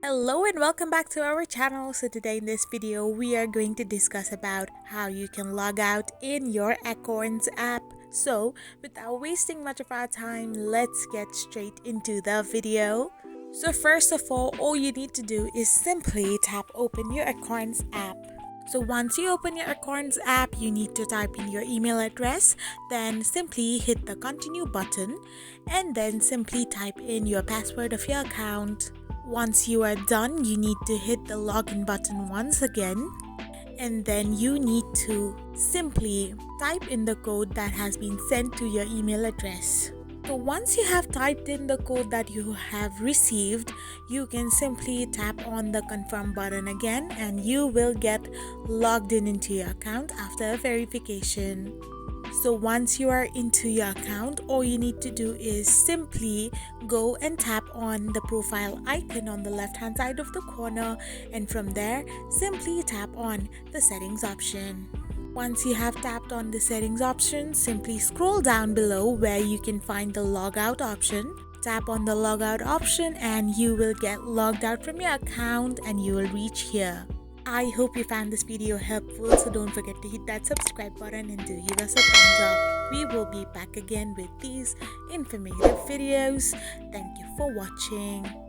Hello and welcome back to our channel. So today in this video we are going to discuss about how you can log out in your Acorns app. So without wasting much of our time, let's get straight into the video. So first of all you need to do is simply tap open your Acorns app. So once you open your Acorns app, you need to type in your email address, then simply hit the continue button and then simply type in your password of your account. Once you are done, you need to hit the login button once again, and then you need to simply type in the code that has been sent to your email address. So once you have typed in the code that you have received, you can simply tap on the confirm button again and you will get logged into your account after verification. So once you are into your account, all you need to do is simply go and tap on the profile icon on the left hand side of the corner, and from there simply tap on the settings option. Once you have tapped on the settings option, simply scroll down below where you can find the logout option. Tap on the logout option and you will get logged out from your account and you will reach here. I hope you found this video helpful, so don't forget to hit that subscribe button and do give us a thumbs up. We will be back again with these informative videos. Thank you for watching.